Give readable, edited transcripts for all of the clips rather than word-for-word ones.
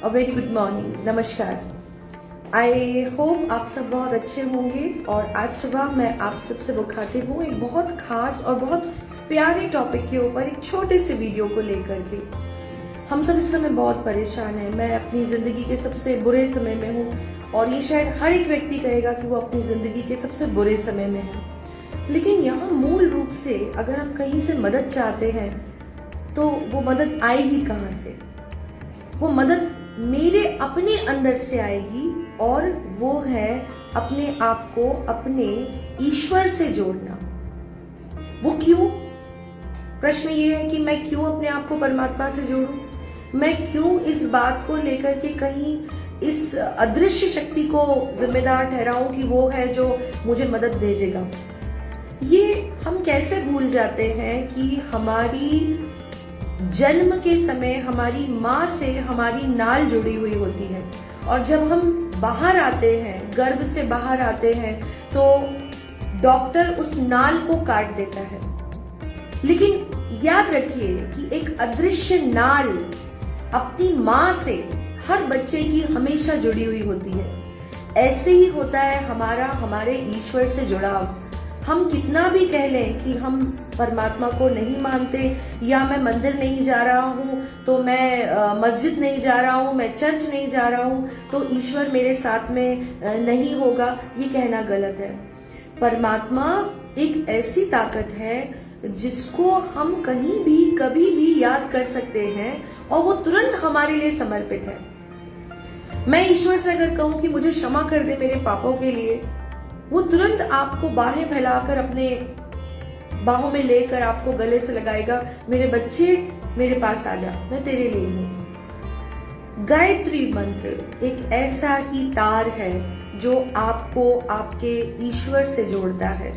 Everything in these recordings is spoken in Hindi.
अ वेरी गुड मॉर्निंग, नमस्कार। आई होप आप सब बहुत अच्छे होंगे। और आज सुबह मैं आप सबसे मुखातिब हूँ एक बहुत खास और बहुत प्यारे टॉपिक के ऊपर, एक छोटे से वीडियो को लेकर के। हम सब इस समय बहुत परेशान हैं। मैं अपनी ज़िंदगी के सबसे बुरे समय में हूँ और ये शायद हर एक व्यक्ति कहेगा कि वो अपनी ज़िंदगी के सबसे बुरे समय में है। लेकिन यहाँ मूल रूप से अगर हम कहीं से मदद चाहते हैं तो वो मदद आएगी कहाँ से? वो मदद मेरे अपने अंदर से आएगी और वो है अपने आप को अपने ईश्वर से जोड़ना। वो क्यों? प्रश्न ये है कि मैं क्यों अपने आप को परमात्मा से जोड़ूं? मैं क्यों इस बात को लेकर के कहीं इस अदृश्य शक्ति को जिम्मेदार ठहराऊं कि वो है जो मुझे मदद भेजेगा? ये हम कैसे भूल जाते हैं कि हमारी जन्म के समय हमारी माँ से हमारी नाल जुड़ी हुई होती है और जब हम बाहर आते हैं, गर्भ से बाहर आते हैं, तो डॉक्टर उस नाल को काट देता है। लेकिन याद रखिए कि एक अदृश्य नाल अपनी माँ से हर बच्चे की हमेशा जुड़ी हुई होती है। ऐसे ही होता है हमारे ईश्वर से जुड़ाव। हम कितना भी कह लें कि हम परमात्मा को नहीं मानते, या मैं मंदिर नहीं जा रहा हूँ, तो मैं मस्जिद नहीं जा रहा हूँ, मैं चर्च नहीं जा रहा हूँ, तो ईश्वर मेरे साथ में नहीं होगा, ये कहना गलत है। परमात्मा एक ऐसी ताकत है जिसको हम कहीं भी कभी भी याद कर सकते हैं और वो तुरंत हमारे लिए समर्पित है। मैं ईश्वर से अगर कहूँ कि मुझे क्षमा कर दे मेरे पापों के लिए, वो तुरंत आपको बाहें फैलाकर अपने बाहों में लेकर आपको गले से लगाएगा, मेरे बच्चे मेरे पास आ जा, मैं तेरे लिए हूं। गायत्री मंत्र एक ऐसा ही तार है जो आपको आपके ईश्वर से जोड़ता है।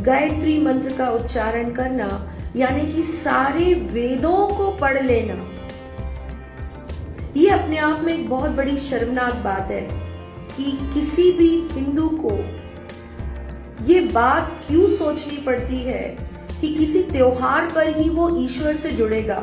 गायत्री मंत्र का उच्चारण करना यानी कि सारे वेदों को पढ़ लेना, ये अपने आप में एक बहुत बड़ी शर्मनाक बात है कि किसी भी हिंदू को ये बात क्यों सोचनी पड़ती है कि किसी त्योहार पर ही वो ईश्वर से जुड़ेगा।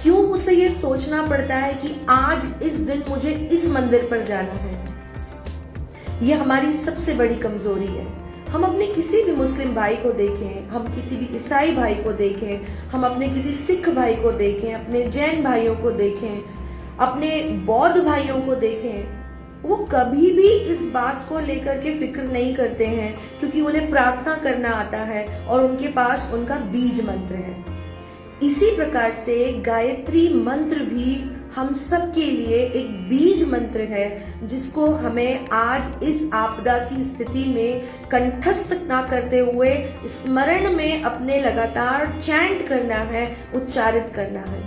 क्यों उसे ये सोचना पड़ता है कि आज इस दिन मुझे इस मंदिर पर जाना है। ये हमारी सबसे बड़ी कमजोरी है। हम अपने किसी भी मुस्लिम भाई को देखें, हम किसी भी ईसाई भाई को देखें, हम अपने किसी सिख भाई को देखें, अपने जैन भाइयों को देखें, अपने बौद्ध भाइयों को देखें, वो कभी भी इस बात को लेकर के फिक्र नहीं करते हैं क्योंकि उन्हें प्रार्थना करना आता है और उनके पास उनका बीज मंत्र है। इसी प्रकार से गायत्री मंत्र भी हम सब के लिए एक बीज मंत्र है जिसको हमें आज इस आपदा की स्थिति में कंठस्थ ना करते हुए स्मरण में अपने लगातार चैंट करना है, उच्चारित करना है।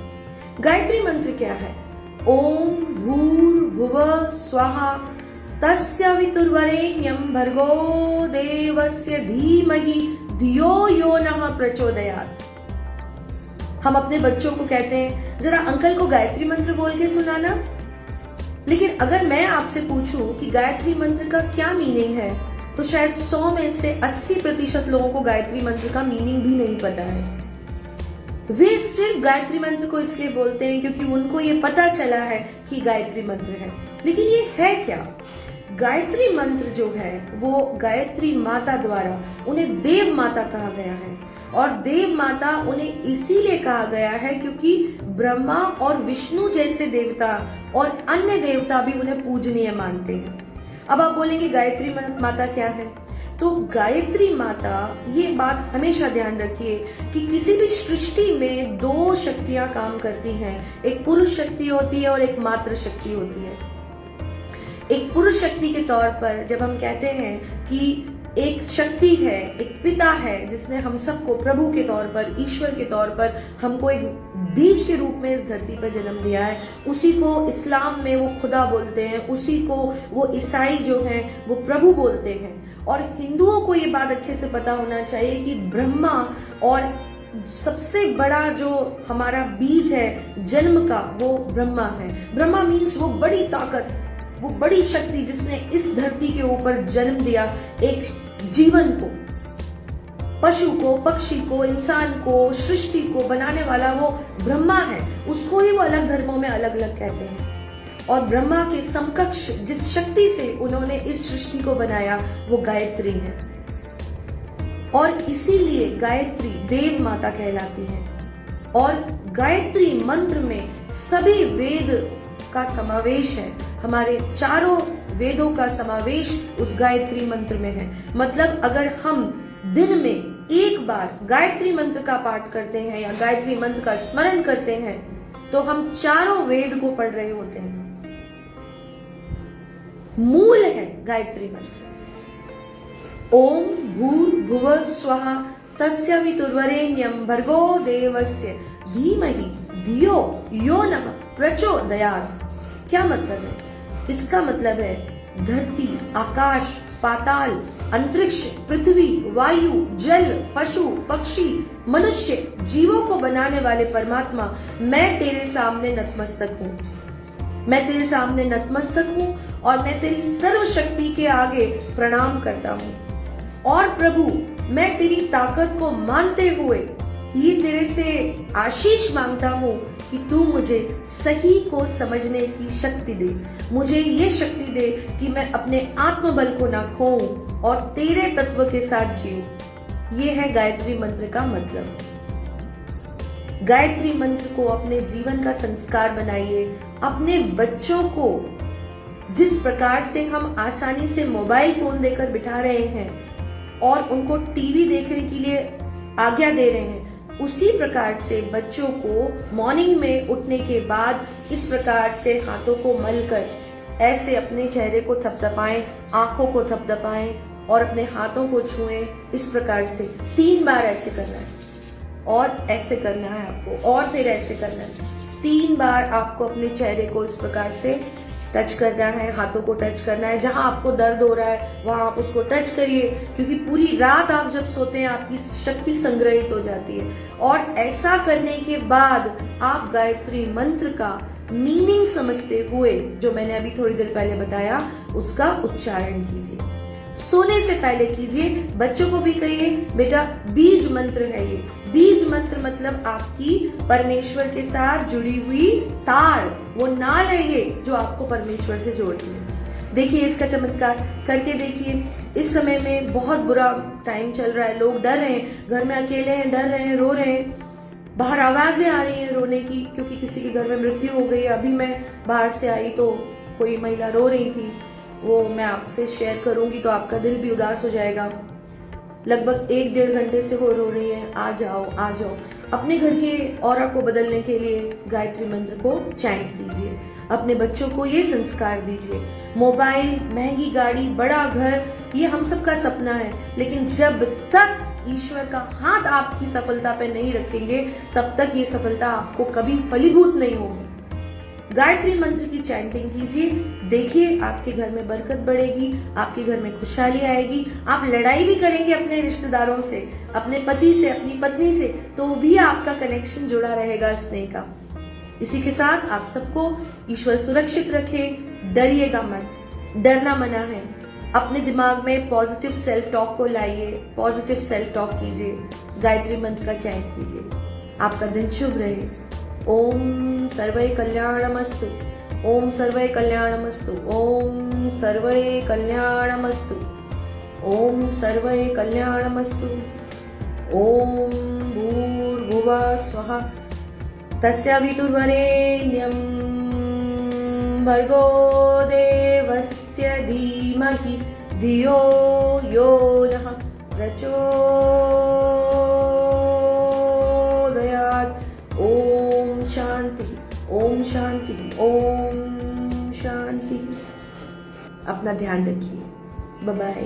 गायत्री मंत्र क्या है? ओम भूर्भुवः स्वः तस्य वितुर्वरेण्यं भर्गो देवस्य धीमहि धियो यो नः प्रचोदयात्। हम अपने बच्चों को कहते हैं जरा अंकल को गायत्री मंत्र बोल के सुनाना। लेकिन अगर मैं आपसे पूछूं कि गायत्री मंत्र का क्या मीनिंग है, तो शायद 100 में से 80% लोगों को गायत्री मंत्र का मीनिंग भी नहीं पता है। वे सिर्फ गायत्री मंत्र को इसलिए बोलते हैं क्योंकि उनको ये पता चला है कि गायत्री मंत्र है। लेकिन ये है क्या? गायत्री मंत्र जो है वो गायत्री माता द्वारा, उन्हें देव माता कहा गया है और देव माता उन्हें इसीलिए कहा गया है क्योंकि ब्रह्मा और विष्णु जैसे देवता और अन्य देवता भी उन्हें पूजनीय मानते हैं। अब आप बोलेंगे गायत्री माता क्या है? तो गायत्री माता, ये बात हमेशा ध्यान रखिए कि किसी भी सृष्टि में 2 शक्तियां काम करती हैं। एक पुरुष शक्ति होती है और एक मातृ शक्ति होती है। एक पुरुष शक्ति के तौर पर जब हम कहते हैं कि एक शक्ति है, एक पिता है जिसने हम सबको प्रभु के तौर पर, ईश्वर के तौर पर हमको एक बीज के रूप में इस धरती पर जन्म दिया है, उसी को इस्लाम में वो खुदा बोलते हैं, उसी को वो ईसाई जो हैं वो प्रभु बोलते हैं। और हिंदुओं को ये बात अच्छे से पता होना चाहिए कि ब्रह्मा और सबसे बड़ा जो हमारा बीज है जन्म का, वो ब्रह्मा है। ब्रह्मा मीन्स वो बड़ी ताकत, वो बड़ी शक्ति जिसने इस धरती के ऊपर जन्म दिया एक जीवन को। पशु को, पक्षी को, इंसान को, सृष्टि को बनाने वाला वो ब्रह्मा है, उसको ही वो अलग धर्मों में अलग अलग कहते हैं। और ब्रह्मा के समकक्ष जिस शक्ति से उन्होंने इस सृष्टि को बनाया वो गायत्री है, और इसीलिए गायत्री देव माता कहलाती है। और गायत्री मंत्र में सभी वेद का समावेश है, हमारे चारों वेदों का समावेश उस गायत्री मंत्र में है। मतलब अगर हम दिन में एक बार गायत्री मंत्र का पाठ करते हैं या गायत्री मंत्र का स्मरण करते हैं तो हम चारों वेद को पढ़ रहे होते हैं। मूल है गायत्री मंत्र। ओम भूर्भुवः स्वः तस्सवितुर्वरेण्यं भर्गो देवस्य धीमहि धियो यो नः प्रचोदयात्। क्या मतलब है? इसका मतलब है धरती, आकाश, पाताल, अंतरिक्ष, पृथ्वी, वायु, जल, पशु, पक्षी, मनुष्य, जीवों को बनाने वाले परमात्मा, मैं तेरे सामने नतमस्तक हूँ। मैं तेरे सामने नतमस्तक हूँ और मैं तेरी सर्वशक्ति के आगे प्रणाम करता हूँ। और प्रभु, मैं तेरी ताकत को मानते हुए ये तेरे से आशीष मांगता हूँ कि तू मुझे सही को समझने की शक्ति दे। मुझे ये शक्ति दे कि मैं अपने आत्मबल को ना खोऊं और तेरे तत्व के साथ जीऊं। ये है गायत्री मंत्र का मतलब। गायत्री मंत्र को अपने जीवन का संस्कार बनाइए। अपने बच्चों को जिस प्रकार से हम आसानी से मोबाइल फोन देकर बिठा रहे हैं और उनको टीवी देखने के लिए आज्ञा दे रहे हैं, उसी प्रकार से बच्चों को मॉर्निंग में उठने के बाद इस प्रकार से हाथों को मलकर ऐसे अपने चेहरे को थपथपाएं, आंखों को थपथपाएं और अपने हाथों को छुएं। इस प्रकार से 3 बार ऐसे करना है और ऐसे करना है आपको, और फिर ऐसे करना है। 3 बार आपको अपने चेहरे को इस प्रकार से टच करना है, हाथों को टच करना है। जहां आपको दर्द हो रहा है वहां आप उसको टच करिए, क्योंकि पूरी रात आप जब सोते हैं आपकी शक्ति संग्रहित हो जाती है। और ऐसा करने के बाद आप गायत्री मंत्र का मीनिंग समझते हुए, जो मैंने अभी थोड़ी देर पहले बताया, उसका उच्चारण कीजिए। सोने से पहले कीजिए। बच्चों को भी कहिए, बेटा बीज मंत्र है ये। बीज मंत्र मतलब आपकी परमेश्वर के साथ जुड़ी हुई तार, वो नाल है ये जो आपको परमेश्वर से जोड़ती है। देखिए इसका चमत्कार करके देखिए। इस समय में बहुत बुरा टाइम चल रहा है, लोग डर रहे हैं, घर में अकेले हैं, डर रहे हैं, रो रहे हैं, बाहर आवाजें आ रही हैं रोने की, क्योंकि किसी के घर में मृत्यु हो गई। अभी मैं बाहर से आई तो कोई महिला रो रही थी, वो मैं आपसे शेयर करूंगी तो आपका दिल भी उदास हो जाएगा। लगभग 1-1.5 घंटे से वो रो रही है। आ जाओ आ जाओ। अपने घर के ऑरा को बदलने के लिए गायत्री मंत्र को चैंट कीजिए। अपने बच्चों को ये संस्कार दीजिए। मोबाइल, महंगी गाड़ी, बड़ा घर, ये हम सबका सपना है, लेकिन जब तक ईश्वर का हाथ आपकी सफलता पे नहीं रखेंगे तब तक ये सफलता आपको कभी फलीभूत नहीं होगी। गायत्री मंत्र की चैंटिंग कीजिए, देखिए आपके घर में बरकत बढ़ेगी, आपके घर में खुशहाली आएगी। आप लड़ाई भी करेंगे अपने रिश्तेदारों से, अपने पति से, अपनी पत्नी से, तो भी आपका कनेक्शन जुड़ा रहेगा स्नेह का। इसी के साथ आप सबको ईश्वर सुरक्षित रखे। डरिएगा मत, डरना मना है। अपने दिमाग में पॉजिटिव सेल्फ टॉक को लाइए, पॉजिटिव सेल्फ टॉक कीजिए, गायत्री मंत्र का चैंट कीजिए। आपका दिन शुभ रहे। ओम सर्वे कल्याणमस्तु, ओम सर्वे कल्याणमस्तु, ओम सर्वे कल्याणमस्तु, ओम सर्वे कल्याणमस्तु। ओम भूर्भुवः स्वः तस्सवितुर्वरेण्यं भर्गो देवस्य धीमहि धियो यो नः प्रचोदयात्। ओम शांति, ओम शांति, ओम शांति। अपना ध्यान रखिए। Bye bye.